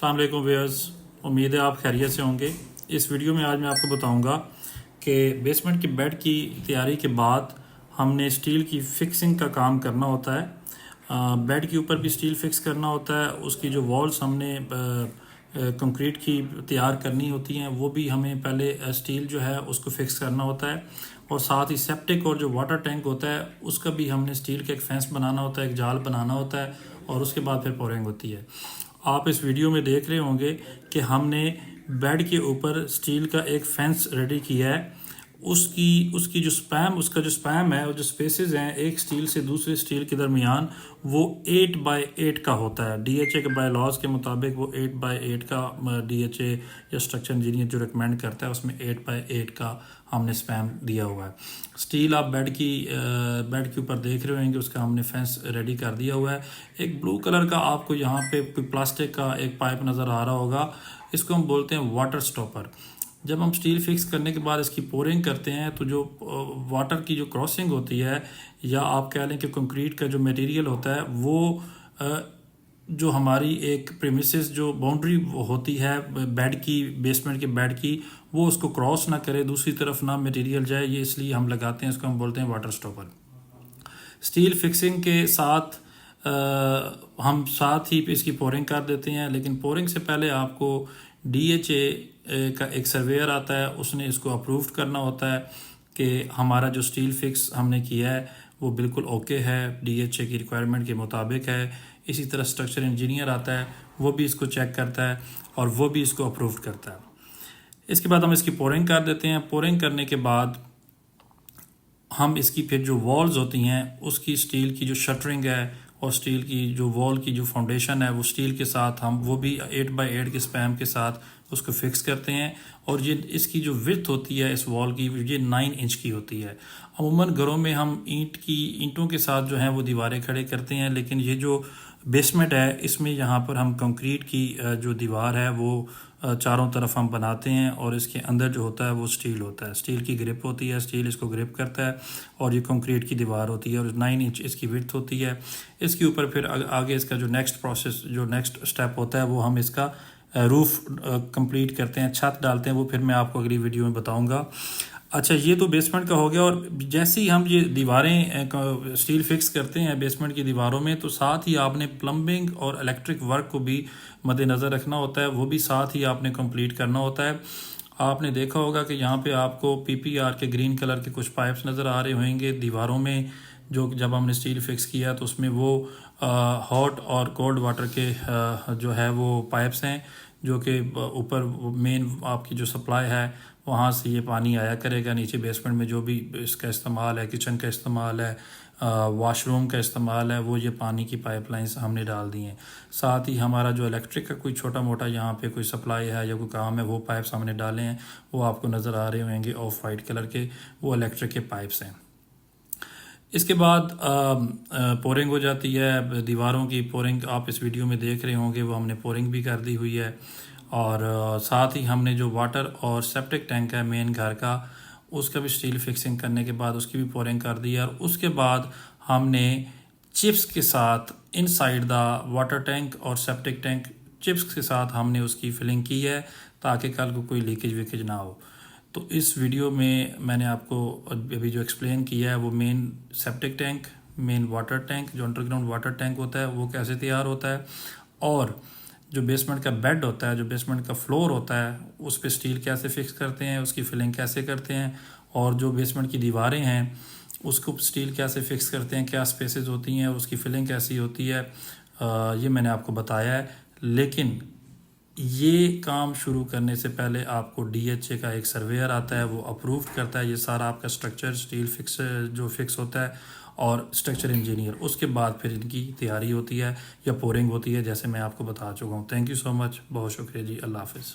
अस्सलाम वालेकुम व्यूअर्स, उम्मीद है आप खैरियत से होंगे। इस वीडियो में आज मैं आपको बताऊंगा कि बेसमेंट के बेड की तैयारी के बाद हमने स्टील की फिक्सिंग का काम करना होता है। बेड के ऊपर भी स्टील फिक्स करना होता है। उसकी जो वॉल्स हमने कंक्रीट की तैयार करनी होती हैं वो भी हमें पहले स्टील जो है उसको फिक्स करना होता है। और साथ ही सेप्टिक और जो वाटर टैंक होता है उसका भी हमने स्टील का एक फेंस बनाना होता है, एक जाल बनाना होता है और उसके बाद फिर पोरिंग होती है। आप इस वीडियो में देख रहे होंगे कि हमने बेड के ऊपर स्टील का एक फेंस रेडी किया है। उसकी जो स्पैम है और जो स्पेसेस हैं एक स्टील से दूसरे स्टील के दरमियान वो 8x8 का होता है। डीएचए के बायलॉज के मुताबिक वो 8x8 का डीएचए या स्ट्रक्चर इंजीनियर जो रिकमेंड करता है उसमें 8x8 का हमने स्पैम दिया हुआ है। स्टील आप बेड के ऊपर देख रहे होंगे, उसका हमने फेंस रेडी कर दिया हुआ है। एक ब्लू कलर का आपको यहाँ पे कोई प्लास्टिक का एक पाइप नज़र आ रहा होगा, इसको हम बोलते हैं वाटर स्टॉपर। जब हम स्टील फिक्स करने के बाद इसकी पोरिंग करते हैं तो जो वाटर की जो क्रॉसिंग होती है या आप कह लें कि कंक्रीट का जो मटेरियल होता है वो जो हमारी एक प्रीमिसेस जो बाउंड्री होती है बेड की, बेसमेंट के बेड की, वो उसको क्रॉस ना करे, दूसरी तरफ ना मटेरियल जाए, ये इसलिए हम लगाते हैं। इसको हम बोलते हैं वाटर स्टॉपर। स्टील फिक्सिंग के साथ हम साथ ही इसकी पोरिंग कर देते हैं, लेकिन पोरिंग से पहले आपको डीएचए का एक सर्वेयर आता है, उसने इसको अप्रूव करना होता है कि हमारा जो स्टील फिक्स हमने किया है वो बिल्कुल ओके है, डीएचए की रिक्वायरमेंट के मुताबिक है। इसी तरह स्ट्रक्चर इंजीनियर आता है, वो भी इसको चेक करता है और वो भी इसको अप्रूव करता है। इसके बाद हम इसकी पोरिंग कर देते हैं। पोरिंग करने के बाद हम इसकी फिर जो वॉल्स होती हैं उसकी स्टील की जो शटरिंग है और स्टील की जो वॉल की जो फाउंडेशन है वो स्टील के साथ हम वो भी 8x8 के स्पैम के साथ उसको फिक्स करते हैं। और ये इसकी जो विड्थ होती है इस वॉल की, ये 9 इंच की होती है। अमूमन घरों में हम ईंटों के साथ जो है वो दीवारें खड़े करते हैं, लेकिन ये जो बेसमेंट है इसमें यहाँ पर हम कंक्रीट की जो दीवार है वो चारों तरफ हम बनाते हैं और इसके अंदर जो होता है वो स्टील होता है। स्टील की ग्रिप होती है, स्टील इसको ग्रिप करता है और ये कंक्रीट की दीवार होती है और 9 इंच इसकी विड्थ होती है। इसके ऊपर फिर आगे इसका जो नेक्स्ट प्रोसेस, जो नेक्स्ट स्टेप होता है वो हम इसका रूफ कंप्लीट करते हैं, छत डालते हैं। वो फिर मैं आपको अगली वीडियो में बताऊँगा। अच्छा, ये तो बेसमेंट का हो गया। और जैसे ही हम ये दीवारें स्टील फिक्स करते हैं बेसमेंट की दीवारों में, तो साथ ही आपने प्लम्बिंग और इलेक्ट्रिक वर्क को भी मद्देनज़र रखना होता है, वो भी साथ ही आपने कंप्लीट करना होता है। आपने देखा होगा कि यहाँ पे आपको पीपीआर के ग्रीन कलर के कुछ पाइप्स नज़र आ रहे होंगे दीवारों में, जो जब हमने स्टील फिक्स किया तो उसमें वो हॉट और कोल्ड वाटर के जो है वो पाइप्स हैं, जो कि ऊपर मेन आपकी जो सप्लाई है वहाँ से ये पानी आया करेगा। नीचे बेसमेंट में जो भी इसका इस्तेमाल है, किचन का इस्तेमाल है, वॉशरूम का इस्तेमाल है, वो ये पानी की पाइपलाइंस हमने डाल दी हैं। साथ ही हमारा जो इलेक्ट्रिक का कोई छोटा मोटा यहाँ पे कोई सप्लाई है या कोई काम है वो पाइप्स हमने डाले हैं, वो आपको नज़र आ रहे होंगे ऑफ वाइट कलर के, वो इलेक्ट्रिक के पाइप्स हैं। इसके बाद पोरिंग हो जाती है। दीवारों की पोरिंग आप इस वीडियो में देख रहे होंगे, वो हमने पोरिंग भी कर दी हुई है। और साथ ही हमने जो वाटर और सेप्टिक टैंक है मेन घर का, उसका भी स्टील फिक्सिंग करने के बाद उसकी भी पोरिंग कर दी है। और उसके बाद हमने चिप्स के साथ इनसाइड द वाटर टैंक और सेप्टिक टैंक चिप्स के साथ हमने उसकी फिलिंग की है ताकि कल को कोई लीकेज वीकेज ना हो। तो इस वीडियो में मैंने आपको अभी जो एक्सप्लेन किया है वो main septic tank, main water tank, जो अंडरग्राउंड वाटर टैंक होता है वो कैसे तैयार होता है, और जो बेसमेंट का बेड होता है, जो बेसमेंट का फ्लोर होता है, उस पर स्टील कैसे फिक्स करते हैं, उसकी फिलिंग कैसे करते हैं, और जो बेसमेंट की दीवारें हैं उसको स्टील कैसे फिक्स करते हैं, क्या स्पेसेस होती हैं, उसकी फिलिंग कैसी होती है, ये मैंने आपको बताया है। लेकिन ये काम शुरू करने से पहले आपको डीएचए का एक सर्वेयर आता है, वो अप्रूव करता है ये सारा आपका स्ट्रक्चर स्टील फिक्स जो फिक्स होता है, और स्ट्रक्चर इंजीनियर, उसके बाद फिर इनकी तैयारी होती है या पोरिंग होती है, जैसे मैं आपको बता चुका हूँ। थैंक यू सो मच, बहुत शुक्रिया जी, अल्लाह हाफिज़।